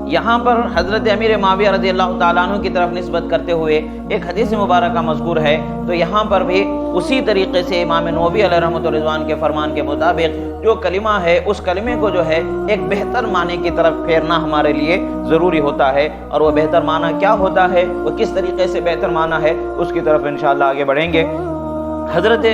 یہاں پر حضرت امیر معاویہ رضی اللہ تعالیٰ عنہ کی طرف نسبت کرتے ہوئے ایک حدیث مبارکہ مذکور ہے، تو یہاں پر بھی اسی طریقے سے امام نووی علیہ رحمۃ الرضوان کے فرمان کے مطابق جو کلمہ ہے اس کلمے کو جو ہے ایک بہتر معنی کی طرف پھیرنا ہمارے لیے ضروری ہوتا ہے، اور وہ بہتر معنی کیا ہوتا ہے، وہ کس طریقے سے بہتر معنی ہے، اس کی طرف انشاءاللہ آگے بڑھیں گے۔ حضرت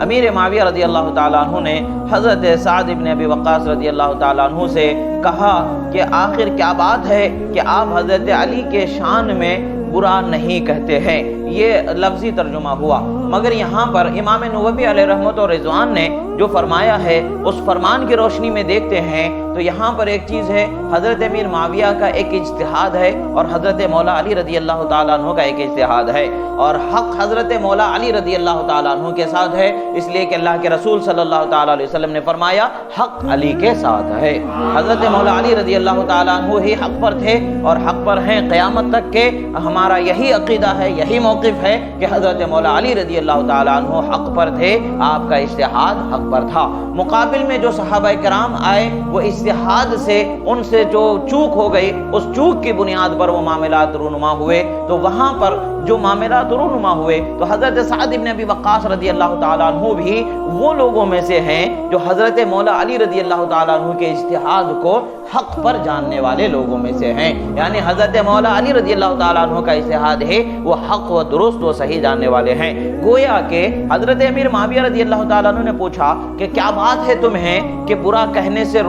امیر معاویہ رضی اللہ تعالیٰ عنہ نے حضرت سعد بن ابی وقاص رضی اللہ تعالیٰ عنہ سے کہا کہ آخر کیا بات ہے کہ آپ حضرت علی کے شان میں برا نہیں کہتے ہیں، یہ لفظی ترجمہ ہوا، مگر یہاں پر امام نووی علیہ رحمت و رضوان نے جو فرمایا ہے اس فرمان کی روشنی میں دیکھتے ہیں تو یہاں پر ایک چیز ہے، حضرت امیر معاویہ کا ایک اجتہاد ہے اور حضرت مولا علی رضی اللہ تعالیٰ عنہ کا ایک اجتہاد ہے، اور حق حضرت مولا علی رضی اللہ تعالیٰ عنہ کے ساتھ ہے، اس لیے کہ اللہ کے رسول صلی اللہ تعالیٰ علیہ وسلم نے فرمایا حق علی کے ساتھ ہے۔ حضرت مولا علی رضی اللہ تعالیٰ عنہ ہی حق پر تھے اور حق پر ہیں قیامت تک کے۔ ہمارا یہی عقیدہ ہے، یہی موقف ہے کہ حضرت مولا علی رضی اللہ تعالیٰ عنہ حق پر تھے، آپ کا اجتہاد حق پر تھا۔ مقابل میں جو صحابہ کرام آئے وہ اجتہاد سے ان سے جو چوک ہو گئی، اس چوک کی بنیاد پر وہ معاملات رونما ہوئے، تو وہاں پر جو معاملات رونما ہوئے تو حضرت سعد بن ابی وقاص رضی اللہ تعالیٰ عنہ بھی وہ لوگوں میں سے ہیں جو حضرت مولا علی رضی اللہ تعالیٰ عنہ کے اجتہاد کو حق پر جاننے والے لوگوں میں سے ہیں، یعنی حضرت مولا علی رضی اللہ تعالیٰ عنہ کا اجتہاد ہے وہ حق و درست و صحیح جاننے والے ہیں۔ گویا کہ حضرت امیر معاویہ رضی اللہ تعالیٰ عنہ نے پوچھا کہ کیا بات ہے تمہیں کہ برا کہنے سے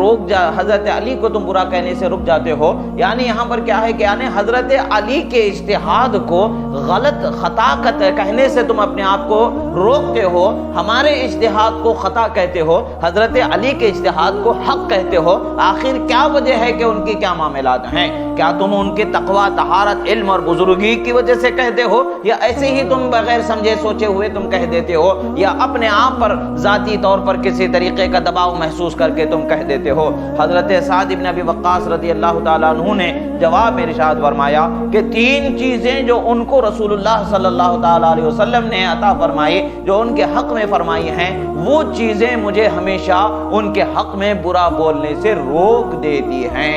حضرت علی کو تم برا کہنے سے رک جاتے ہو، یعنی یہاں پر کیا ہے کہ یعنی حضرت علی کے اجتہاد کو غلط خطا کہنے سے تم اپنے آپ کو روکتے ہو، ہمارے اجتہاد کو خطا کہتے ہو، حضرت علی کے اجتہاد کو حق کہتے ہو، آخر کیا وجہ ہے کہ ان کی کیا معاملات ہیں؟ کیا تم ان کے تقوی، طہارت، علم اور بزرگی کی وجہ سے کہتے ہو، یا ایسے ہی تم بغیر سمجھے سوچے ہوئے تم کہہ دیتے ہو، یا اپنے آپ پر ذاتی طور پر کسی طریقے کا دباؤ محسوس کر کے تم کہہ دیتے ہو؟ حضرت سعد بن ابی وقاص رضی اللہ تعالیٰ عنہ نے جواب میں ارشاد فرمایا کہ 3 چیزیں جو ان کو رسول اللہ صلی اللہ تعالیٰ علیہ وسلم نے عطا فرمائی، جو ان کے حق میں فرمائی ہیں، وہ چیزیں مجھے ہمیشہ ان کے حق میں برا بولنے سے روک دیتی ہیں،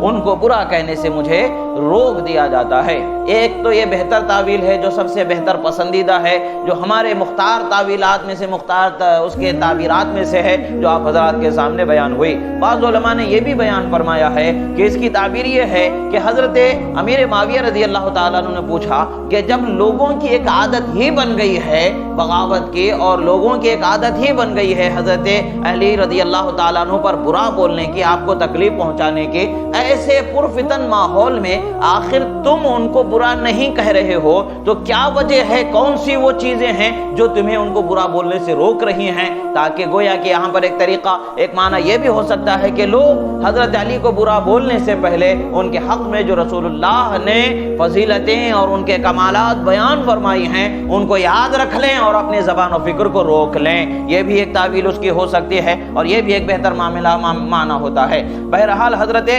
ان کو برا کہنے سے مجھے روک دیا جاتا ہے۔ ایک تو یہ بہتر تعویل ہے جو سب سے بہتر پسندیدہ ہے، جو ہمارے مختار تعویلات میں سے، مختار اس کے تعبیرات میں سے ہے، جو آپ حضرات کے سامنے بیان ہوئی۔ بعض علماء نے یہ بھی بیان فرمایا ہے کہ اس کی تعبیر یہ ہے کہ حضرت امیر معاویہ رضی اللہ تعالیٰ عنہ نے پوچھا کہ جب لوگوں کی ایک عادت ہی بن گئی ہے بغاوت کی، اور لوگوں کی ایک عادت ہی بن گئی ہے حضرت علی رضی اللہ تعالیٰ عنہ پر برا بولنے کی، آپ کو تکلیف پہنچانے کی، ایسے پرفتن ماحول میں آخر تم ان کو برا نہیں کہہ رہے ہو تو کیا وجہ ہے؟ کون سی وہ چیزیں ہیں جو تمہیں ان کو برا بولنے سے روک رہی ہیں؟ تاکہ گویا کہ یہاں پر ایک طریقہ، ایک معنی یہ بھی ہو سکتا ہے کہ لوگ حضرت علی کو برا بولنے سے پہلے ان کے حق میں جو رسول اللہ نے فضیلتیں اور ان کے کمالات بیان فرمائی ہیں ان کو یاد رکھ لیں اور اپنی زبان و فکر کو روک لیں۔ یہ بھی ایک تعویل اس کی ہو سکتی ہے، اور یہ بھی ایک بہتر معنی ہوتا ہے۔ بہرحال حضرت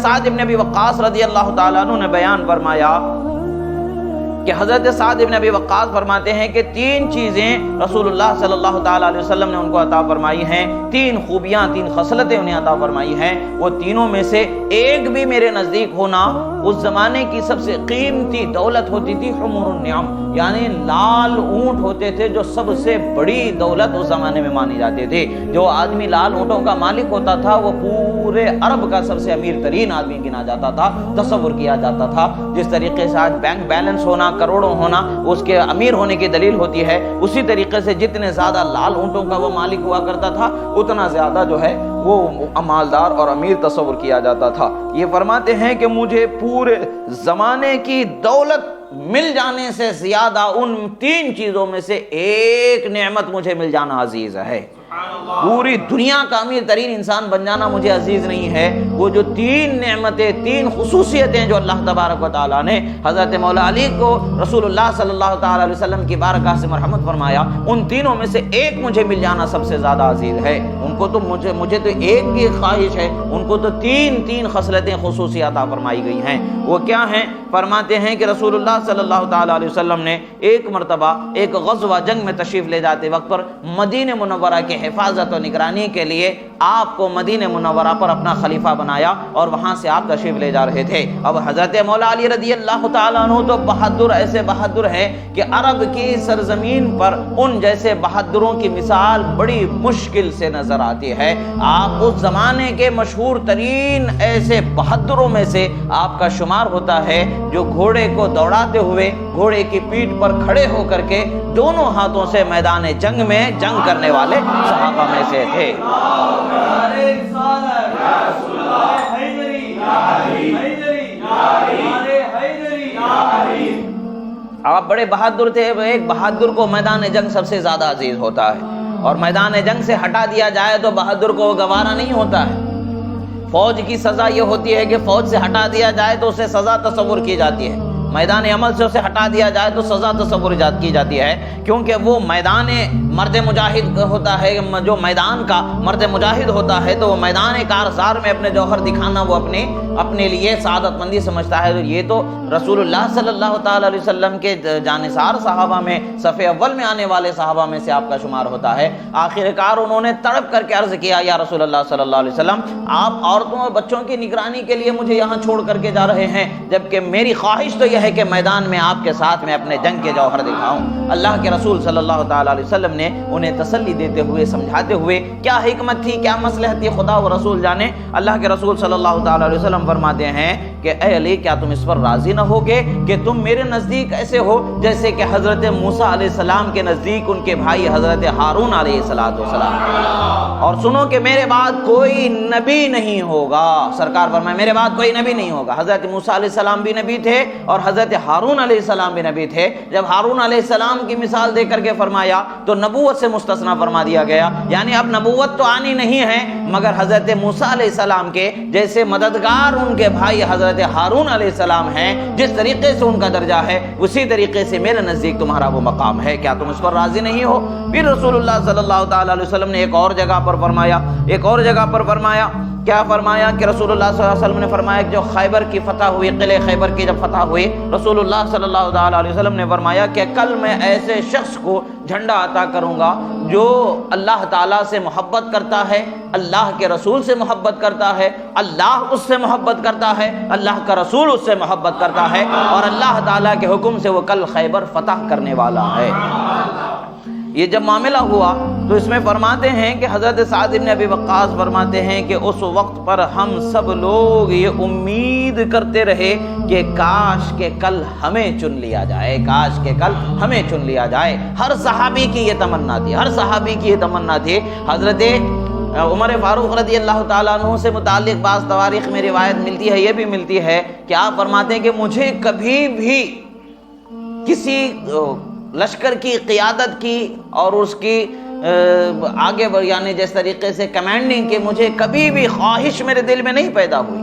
سعد بن ابی وقاص رضی اللہ تعالیٰ عنہ نے بیان فرمایا کہ حضرت سعد بن ابی وقاص فرماتے ہیں کہ 3 چیزیں رسول اللہ صلی اللہ تعالیٰ علیہ وسلم نے ان کو عطا فرمائی ہیں، 3 خوبیاں، 3 خصلتیں انہیں عطا فرمائی ہیں۔ وہ تینوں میں سے ایک بھی میرے نزدیک ہونا اس زمانے کی سب سے قیمتی دولت ہوتی تھی، حمر النعم، یعنی لال اونٹ ہوتے تھے جو سب سے بڑی دولت اس زمانے میں مانی جاتی تھی۔ جو آدمی لال اونٹوں کا مالک ہوتا تھا وہ پورے عرب کا سب سے امیر ترین آدمی گنا جاتا تھا، تصور کیا جاتا تھا۔ جس طریقے سے آج بینک بیلنس ہونا، کروڑوں ہونا اس کے امیر ہونے کی دلیل ہوتی ہے، اسی طریقے سے جتنے زیادہ لال اونٹوں کا وہ مالک ہوا کرتا تھا اتنا زیادہ جو ہے وہ مالدار اور امیر تصور کیا جاتا تھا۔ یہ فرماتے ہیں کہ مجھے پورے زمانے کی دولت مل جانے سے زیادہ ان 3 چیزوں میں سے ایک نعمت مجھے مل جانا عزیز ہے۔ پوری دنیا کا امیر ترین انسان بن جانا مجھے عزیز نہیں ہے، وہ جو 3 نعمتیں، 3 خصوصیتیں جو اللہ تبارک و تعالیٰ نے حضرت مولا علی کو رسول اللہ صلی اللہ تعالیٰ علیہ وسلم کی بارگاہ سے مرحمت فرمایا، ان تینوں میں سے ایک مجھے مل جانا سب سے زیادہ عزیز ہے۔ ان کو تو مجھے تو ایک کی خواہش ہے، ان کو تو 3 خصلتیں خصوصیات عطا فرمائی گئی ہیں۔ وہ کیا ہیں؟ فرماتے ہیں کہ رسول اللہ صلی اللہ تعالیٰ علیہ وسلم نے ایک مرتبہ ایک غزوہ جنگ میں تشریف لے جاتے وقت پر مدینہ منورہ کے حفاظت و نگرانی کے لیے آپ کو مدینہ منورہ پر اپنا خلیفہ بنایا، اور وہاں سے آپ تشریف لے جا رہے تھے۔ اب حضرت مولا علی رضی اللہ تعالیٰ عنہ تو بہادر، ایسے بہادر ہیں کہ عرب کی سرزمین پر ان جیسے بہادروں کی مثال بڑی مشکل سے نظر آتی ہے۔ آپ اس زمانے کے مشہور ترین ایسے بہادروں میں سے آپ کا شمار ہوتا ہے جو گھوڑے کو دوڑاتے ہوئے گھوڑے کی پیٹھ پر کھڑے ہو کر کے دونوں ہاتھوں سے میدان جنگ میں جنگ کرنے والے صحابہ میں سے تھے۔ آپ بڑے بہادر تھے۔ ایک بہادر کو میدان جنگ سب سے زیادہ عزیز ہوتا ہے، اور میدان جنگ سے ہٹا دیا جائے تو بہادر کو گوارا نہیں ہوتا ہے۔ فوج کی سزا یہ ہوتی ہے کہ فوج سے ہٹا دیا جائے تو اسے سزا تصور کی جاتی ہے، میدان عمل سے اسے ہٹا دیا جائے تو سزا تصور کی جاتی ہے، کیونکہ وہ میدان مرد مجاہد ہوتا ہے۔ جو میدان کا مرد مجاہد ہوتا ہے تو وہ میدان کارزار میں اپنے جوہر دکھانا وہ اپنے لیے سعادت مندی سمجھتا ہے۔ یہ تو رسول اللہ صلی اللہ تعالی علیہ وسلم کے جانثار صحابہ میں، صف اول میں آنے والے صحابہ میں سے آپ کا شمار ہوتا ہے۔ آخر کار انہوں نے تڑپ کر کے عرض کیا، یا رسول اللہ صلی اللہ علیہ وسلم، آپ عورتوں اور بچوں کی نگرانی کے لیے مجھے یہاں چھوڑ کر کے جا رہے ہیں، جبکہ میری خواہش تو یہ ہے کہ میدان میں آپ کے ساتھ میں اپنے جنگ کے جوہر دکھاؤں۔ اللہ کے رسول صلی اللہ تعالی علیہ وسلم نے انہیں تسلی دیتے ہوئے، سمجھاتے ہوئے، کیا حکمت تھی، کیا مصلحت تھی، خدا و رسول جانے۔ اللہ کے رسول صلی اللہ تعالی علیہ وسلم فرماتے ہیں کہ اے علی کیا تم اس پر راضی نہ ہوگے کہ تم میرے نزدیک ایسے ہو جیسے کہ حضرت موسیٰ علیہ السلام کے نزدیک ان کے بھائی حضرت ہارون علیہ السلام، اور سنو کہ میرے بعد کوئی نبی نہیں ہوگا۔ سرکار فرمائے میرے بعد کوئی نبی نہیں ہوگا۔ حضرت موسیٰ علیہ السلام بھی نبی تھے اور حضرت ہارون علیہ السلام بھی نبی تھے۔ جب ہارون علیہ السلام کی مثال دے کر کے فرمایا تو نبوت سے مستثنا فرما دیا گیا، یعنی اب نبوت تو آنی نہیں ہے، مگر حضرت موسیٰ علیہ السلام کے جیسے مددگار ان کے بھائی حضرت ہارون علیہ السلام ہیں، جس طریقے سے ان کا درجہ ہے اسی طریقے سے میرے نزدیک تمہارا وہ مقام ہے، کیا تم اس پر راضی نہیں ہو؟ پھر رسول اللہ صلی اللہ تعالی علیہ وسلم نے ایک اور جگہ پر فرمایا کیا فرمایا کہ رسول اللہ صلی اللہ علیہ وسلم نے فرمایا کہ جو خیبر کی فتح ہوئی، قلعہ خیبر کی جب فتح ہوئی، رسول اللہ صلی اللہ تعالی علیہ وسلم نے فرمایا کہ کل میں ایسے شخص کو جھنڈا عطا کروں گا جو اللہ تعالیٰ سے محبت کرتا ہے، اللہ کے رسول سے محبت کرتا ہے، اللہ اس سے محبت کرتا ہے، اللہ کا رسول اس سے محبت کرتا ہے، اور اللہ تعالیٰ کے حکم سے وہ کل خیبر فتح کرنے والا ہے۔ یہ جب معاملہ ہوا تو اس میں فرماتے ہیں کہ حضرت سعد بن ابی وقاص فرماتے ہیں کہ اس وقت پر ہم سب لوگ یہ امید کرتے رہے کہ کاش کہ کل ہمیں چن لیا جائے، کاش کہ کل ہمیں چن لیا جائے۔ ہر صحابی کی یہ تمنا تھی، حضرت عمر فاروق رضی اللہ تعالیٰ عنہ سے متعلق بعض تواریخ میں روایت ملتی ہے، یہ بھی ملتی ہے کہ آپ فرماتے ہیں کہ مجھے کبھی بھی کسی لشکر کی قیادت کی اور اس کی آگے یعنی جس طریقے سے کمانڈنگ کی مجھے کبھی بھی خواہش میرے دل میں نہیں پیدا ہوئی،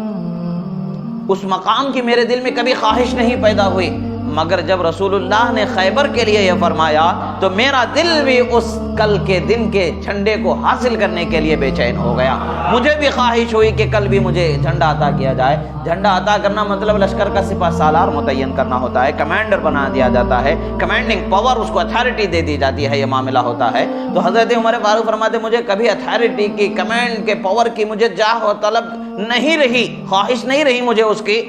اس مقام کی میرے دل میں کبھی خواہش نہیں پیدا ہوئی، مگر جب رسول اللہ نے خیبر کے لیے یہ فرمایا تو میرا دل بھی اس کل کے دن کے جھنڈے کو حاصل کرنے کے لیے بے چین ہو گیا۔ مجھے بھی خواہش ہوئی کہ کل بھی مجھے جھنڈا عطا کیا جائے۔ جھنڈا عطا کرنا مطلب لشکر کا سپہ سالار متعین کرنا ہوتا ہے، کمانڈر بنا دیا جاتا ہے، کمانڈنگ پاور اس کو اتھارٹی دے دی جاتی ہے، یہ معاملہ ہوتا ہے۔ تو حضرت عمر فاروق فرماتے مجھے کبھی اتھارٹی کی، کمانڈ کے پاور کی مجھے جاہ و طلب نہیں رہی، خواہش نہیں رہی مجھے اس کی،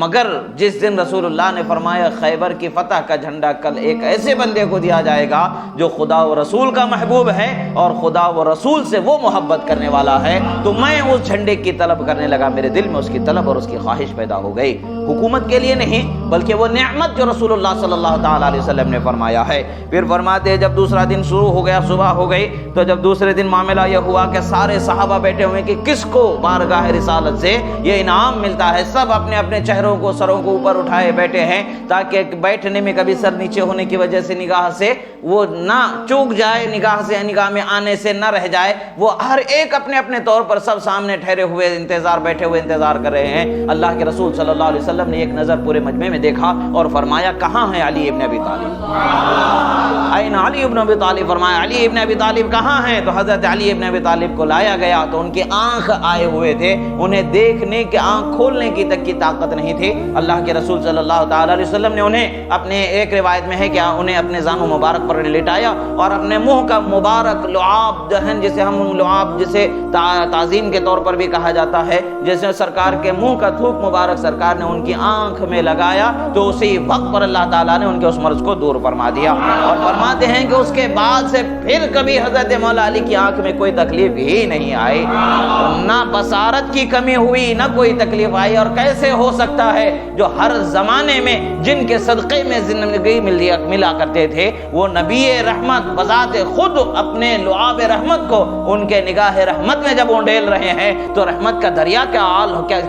مگر جس دن رسول اللہ نے فرمایا خیبر کی فتح کا جھنڈا کل ایک ایسے بندے کو دیا جائے گا جو خدا و رسول کا محبوب ہے اور خدا و رسول سے وہ محبت کرنے والا ہے، تو میں اس جھنڈے کی طلب کرنے لگا، میرے دل میں اس کی طلب اور اس کی خواہش پیدا ہو گئی، حکومت کے لیے نہیں بلکہ وہ نعمت جو رسول اللہ صلی اللہ تعالی علیہ وسلم نے فرمایا ہے۔ پھر فرماتے جب دوسرا دن شروع ہو گیا، صبح ہو گئی، تو جب دوسرے دن معاملہ یہ ہوا کہ سارے صحابہ بیٹھے ہوئے کہ کس کو بارگاہ رسالت سے یہ انعام ملتا ہے، سب اپنے اپنے چہروں کو سروں کو اوپر اٹھائے بیٹھے ہیں تاکہ بیٹھنے میں کبھی سر نیچے ہونے کی وجہ سے نگاہ سے وہ نہ چوک جائے، نگاہ میں آنے سے نہ رہ جائے، وہ ہر ایک اپنے اپنے طور پر سب سامنے ٹھہرے ہوئے بیٹھے ہوئے انتظار کر رہے ہیں۔ اللہ کے رسول صلی اللہ علیہ وسلم نے ایک نظر پورے مجمع میں دیکھا اور فرمایا کہاں ہے علی ابن ابی طالب؟ این علی ابن ابی طالب؟ فرمایا علی ابن ابی طالب کہاں ہیں؟ تو حضرت علی ابن ابی طالب کو لایا گیا تو ان کی آنکھ آئے ہوئے تھے، انہیں دیکھنے کے آنکھ کھولنے کی تک کی طاقت نہیں تھی۔ اللہ کے رسول صلی اللہ تعالی علیہ وسلم نے انہیں اپنے ایک روایت میں ہے کہ انہیں اپنے زانو مبارک پر لٹایا اور اپنے منہ کا مبارک لعاب دہن جسے ہم لعاب جسے تعظیم کے طور پر بھی کہا جاتا ہے، جیسے سرکار کے منہ کا تھوک مبارک سرکار نے ان کی آنکھ میں لگایا تو اسی وقت پر اللہ تعالیٰ نے ان کے اس مرض کو دور فرما دیا، اور فرماتے ہیں کہ اس کے بعد سے پھر کبھی حضرت مولا علی کی آنکھ میں کوئی تکلیف ہی نہیں آئی، نہ بصارت کی کمی ہوئی نہ کوئی تکلیف آئی۔ اور کیسے ہو سکتا ہے جو ہر زمانے میں جن کے صدقے میں زندگی ملا کرتے تھے، وہ نبی رحمت بذات خود اپنے لعاب رحمت کو ان کے نگاہ رحمت میں جب اونڈیل رہے ہیں تو رحمت کا دریا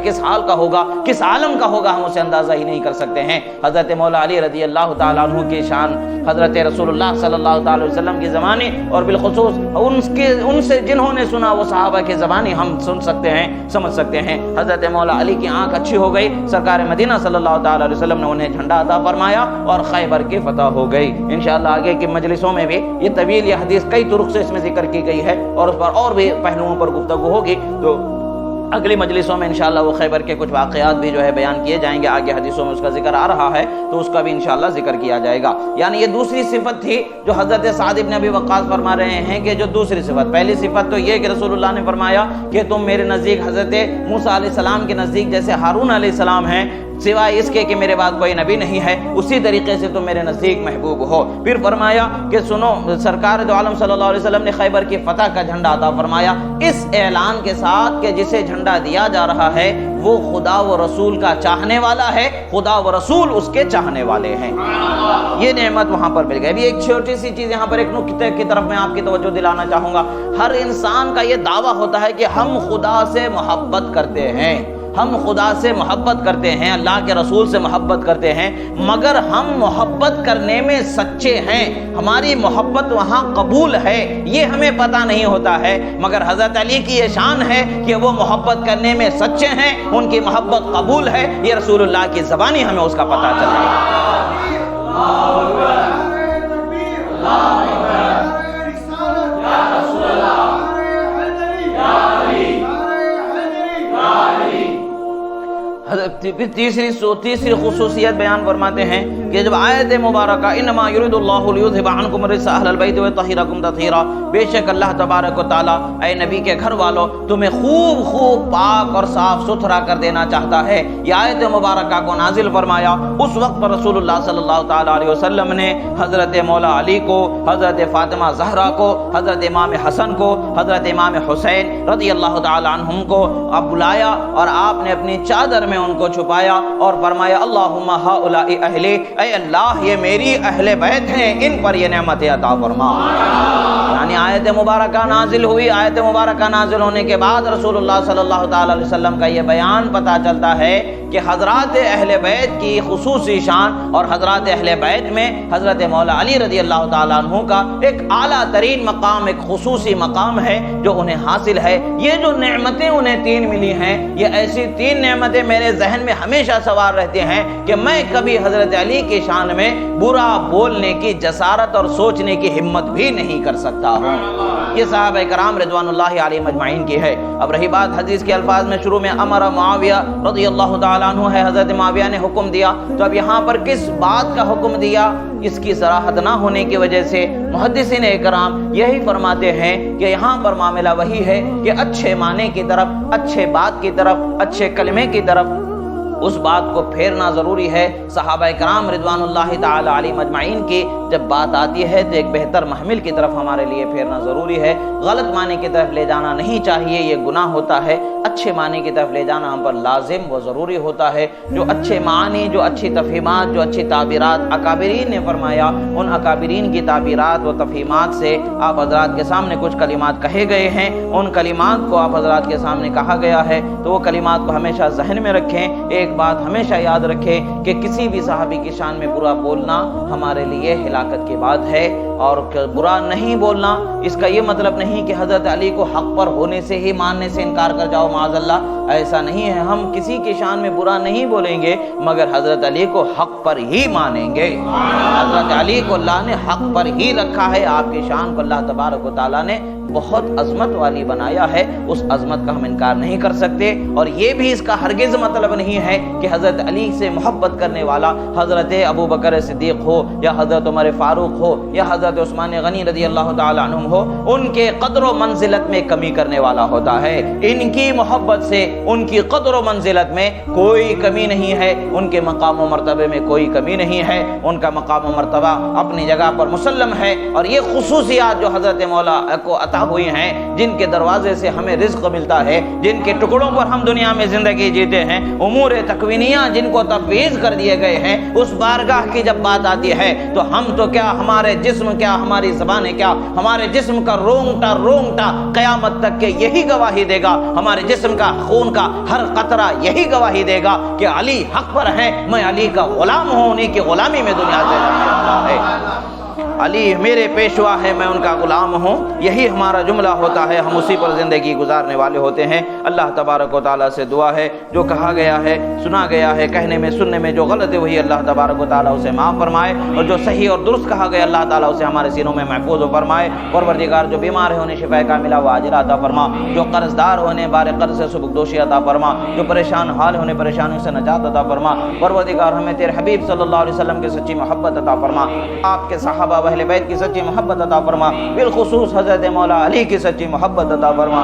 کس حال کا ہوگا، کس عالم کا ہوگا، ہم اسے اندازہ ہی نہیں کر سکتے ہیں۔ حضرت مولا علی رضی اللہ تعالیٰ عنہ کی شان حضرت رسول اللہ صلی اللہ تعالی وسلم کی زبانی اور بالخصوص ان سے جنہوں نے سنا وہ صحابہ کی زبانی ہم سن سکتے ہیں، سمجھ سکتے ہیں۔ حضرت مولا علی کی آنکھ اچھی ہو گئی، سرکار مدینہ صلی اللہ تعالی علیہ وسلم نے انہیں جھنڈا عطا فرمایا اور خیبر کی فتح ہو گئی۔ انشاءاللہ آگے کی مجلسوں میں بھی یہ طویل یہ حدیث کئی طرق سے اس میں ذکر کی گئی ہے اور اس پر اور بھی پہلوؤں پر گفتگو ہوگی، تو اگلی مجلسوں میں انشاءاللہ وہ خیبر کے کچھ واقعات بھی جو ہے بیان کیے جائیں گے، آگے حدیثوں میں اس کا ذکر آ رہا ہے تو اس کا بھی انشاءاللہ ذکر کیا جائے گا۔ یعنی یہ دوسری صفت تھی جو حضرت سعد بن ابی وقاص فرما رہے ہیں کہ جو دوسری صفت، پہلی صفت تو یہ کہ رسول اللہ نے فرمایا کہ تم میرے نزدیک حضرت موسیٰ علیہ السلام کے نزدیک جیسے ہارون علیہ السلام ہیں، سوائے اس کے کہ میرے بعد کوئی نبی نہیں ہے، اسی طریقے سے تم میرے نزدیک محبوب ہو۔ پھر فرمایا کہ سنو، سرکار دو عالم صلی اللہ علیہ وسلم نے خیبر کی فتح کا جھنڈا عطا فرمایا اس اعلان کے ساتھ کہ جسے جھنڈا جھنڈا دیا جا رہا ہے وہ خدا و رسول کا چاہنے والا ہے، خدا و رسول اس کے چاہنے والے ہیں۔ یہ نعمت وہاں پر مل گئی۔ ابھی ایک چھوٹی سی چیز یہاں پر ایک نکتے کی طرف میں آپ کی توجہ دلانا چاہوں گا۔ ہر انسان کا یہ دعویٰ ہوتا ہے کہ ہم خدا سے محبت کرتے ہیں، ہم خدا سے محبت کرتے ہیں، اللہ کے رسول سے محبت کرتے ہیں، مگر ہم محبت کرنے میں سچے ہیں، ہماری محبت وہاں قبول ہے، یہ ہمیں پتہ نہیں ہوتا ہے۔ مگر حضرت علی کی یہ شان ہے کہ وہ محبت کرنے میں سچے ہیں، ان کی محبت قبول ہے، یہ رسول اللہ کی زبانی ہمیں اس کا پتہ چل رہا ہے۔ تیسری خصوصیت بیان فرماتے ہیں کہ جب آیت مبارکہ انما یرید اللہ لیذھب عنکم الرجس اہل البیت ویطہرکم تطہیرا، بے شک اللہ تبارک و تعالیٰ اے نبی کے گھر والوں تمہیں خوب خوب پاک اور صاف ستھرا کر دینا چاہتا ہے۔ یہ آیت مبارکہ کو نازل فرمایا اس وقت پر رسول اللہ صلی اللہ تعالیٰ علیہ وسلم نے حضرت مولا علی کو، حضرت فاطمہ زہرا کو، حضرت امام حسن کو، حضرت امام حسین رضی اللہ تعالیٰ عنہم کو اب بلایا اور آپ نے اپنی چادر میں ان کو چھپایا اور فرمایا اللہم ہؤلاء اہلی، اے اللہ یہ میری اہل بیت ہیں، ان پر یہ نعمت عطا فرما۔ یعنی آیت مبارکہ نازل ہوئی، آیت مبارکہ نازل ہونے کے بعد رسول اللہ صلی اللہ تعالی علیہ وسلم کا یہ بیان پتہ چلتا ہے کہ حضرات اہل بیت کی خصوصی شان اور حضرات اہل بیت میں حضرت مولا علی رضی اللہ تعالیٰ عنہ کا ایک اعلیٰ ترین مقام، ایک خصوصی مقام ہے جو انہیں حاصل ہے۔ یہ جو نعمتیں انہیں تین ملی ہیں، یہ ایسی تین نعمتیں میرے ذہن میں ہمیشہ سوار رہتے ہیں کہ میں کبھی حضرت علی کی شان میں برا بولنے کی جسارت اور سوچنے کی ہمت بھی نہیں کر سکتا ہوں۔ یہ صحابہ کرام رضوان اللہ علیہم اجمعین کی ہے۔ اب رہی بات حدیث کے الفاظ میں، شروع میں امر معاویہ رضی اللہ تعالیٰ عنہ ہے، حضرت معاویہ نے حکم دیا، تو اب یہاں پر کس بات کا حکم دیا اس کی صراحت نہ ہونے کی وجہ سے محدثین اکرام یہی فرماتے ہیں کہ یہاں پر معاملہ وہی ہے کہ اچھے معنی کی طرف، اچھے بات کی طرف، اچھے کلمے کی طرف اس بات کو پھیرنا ضروری ہے۔ صحابہ کرام رضوان اللہ تعالی علیہم اجمعین کی جب بات آتی ہے تو ایک بہتر محمل کی طرف ہمارے لیے پھیرنا ضروری ہے، غلط معنی کی طرف لے جانا نہیں چاہیے، یہ گناہ ہوتا ہے۔ اچھے معنی کی طرف لے جانا ہم پر لازم و ضروری ہوتا ہے۔ جو اچھے معنی، جو اچھی تفہیمات، جو اچھی تعبیرات اکابرین نے فرمایا، ان اکابرین کی تعبیرات و تفہیمات سے آپ حضرات کے سامنے کچھ کلمات کہے گئے ہیں، ان کلمات کو آپ حضرات کے سامنے کہا گیا ہے، تو وہ کلمات کو ہمیشہ ذہن میں رکھیں۔ ایک بات ہمیشہ یاد رکھیں کہ کسی بھی صحابی کی شان میں برا بولنا ہمارے لیے ہلاکت کی بات ہے، اور برا نہیں بولنا اس کا یہ مطلب نہیں کہ حضرت علی کو حق پر ہونے سے ہی ماننے سے انکار کر جاؤ، معاذ اللہ، ایسا نہیں ہے۔ ہم کسی کی شان میں برا نہیں بولیں گے مگر حضرت علی کو حق پر ہی مانیں گے۔ حضرت علی کو اللہ نے حق پر ہی رکھا ہے، آپ کی شان کو اللہ تبارک و تعالیٰ نے بہت عظمت والی بنایا ہے، اس عظمت کا ہم انکار نہیں کر سکتے۔ اور یہ بھی اس کا ہرگز مطلب نہیں ہے کہ حضرت علی سے محبت کرنے والا حضرت ابو بکر صدیق ہو یا حضرت عمر فاروق ہو یا حضرت عثمان غنی رضی اللہ تعالی عنہم ہو، ان کے قدر و منزلت میں کمی کرنے والا ہوتا ہے۔ ان کی محبت سے ان کی قدر و منزلت میں کوئی کمی نہیں ہے، ان کے مقام و مرتبے میں کوئی کمی نہیں ہے، ان کا مقام و مرتبہ اپنی جگہ پر مسلم ہے۔ اور یہ خصوصیات جو حضرت مولا کو عطا ہوئی ہیں، جن کے دروازے سے ہمیں رزق ملتا ہے، جن کے ٹکڑوں پر ہم دنیا میں زندگی جیتے ہیں، امور تکوینیہ جن کو تفویض کر دیے گئے ہیں، اس بارگاہ کی جب بات آتی ہے تو ہم تو کیا، ہمارے جسم کیا، ہماری زبانیں کیا، ہمارے جسم کا رونگٹا رونگٹا قیامت تک کے یہی گواہی دے گا، ہمارے جسم کا خون کا ہر قطرہ یہی گواہی دے گا کہ علی حق پر ہیں، میں علی کا غلام ہوں، انہی کی غلامی میں دنیا سے رہا ہے۔ علی میرے پیشوا ہے، میں ان کا غلام ہوں، یہی ہمارا جملہ ہوتا ہے، ہم اسی پر زندگی گزارنے والے ہوتے ہیں۔ اللہ تبارک و تعالیٰ سے دعا ہے جو کہا گیا ہے، سنا گیا ہے، کہنے میں سننے میں جو غلط ہوئی اللہ تبارک و تعالیٰ اسے معاف فرمائے، اور جو صحیح اور درست کہا گیا اللہ تعالیٰ اسے ہمارے سینوں میں محفوظ و فرمائے۔ پروردگار جو بیمار ہے انہیں شفا کاملہ و عاجلہ عطا فرما، جو قرض دار ہونے بار قرض سے سبکدوشی عطا فرما، جو پریشان حال ہونے پریشانیوں سے نجات عطا فرما۔ پروردگار ہمیں تیرے حبیب صلی اللہ علیہ وسلم کی سچی محبت عطا فرما، آپ کے صحابہ اہل بیت کی سچی محبت عطا فرما، بالخصوص حضرت مولا علی کی سچی محبت عطا فرما۔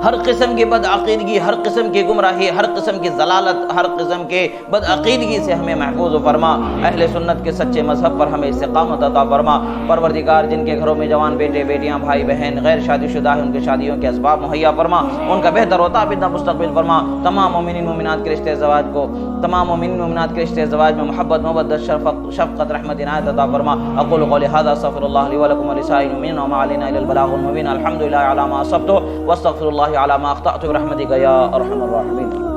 ہر قسم کی بدعقیدگی، ہر قسم کی گمراہی، ہر قسم کی ضلالت، ہر قسم کے بدعقیدگی سے ہمیں محفوظ فرما، اہل سنت کے سچے مذہب پر ہمیں استقامت عطا فرما۔ پروردگار جن کے گھروں میں جوان بیٹے بیٹیاں بھائی بہن غیر شادی شدہ ہیں، ان کے شادیوں کے اسباب مہیا فرما، ان کا بہتر و تابندہ مستقبل فرما۔ تمام مومنین مومنات کے رشتے زواج کو، تمام مومنین مومنات کے رشتے زواج میں محبت، مودت، شفقت، رحمت، عنایت عطا فرما۔ اقول قولی ھذا استغفر اللہ لی ولکم ولسائر المؤمنین وما علینا الا البلاغ المبین۔ الحمد للہ علی ما اصبت واستغفر اللہ علی ما اخطأت برحمتک یا ارحم الراحمین۔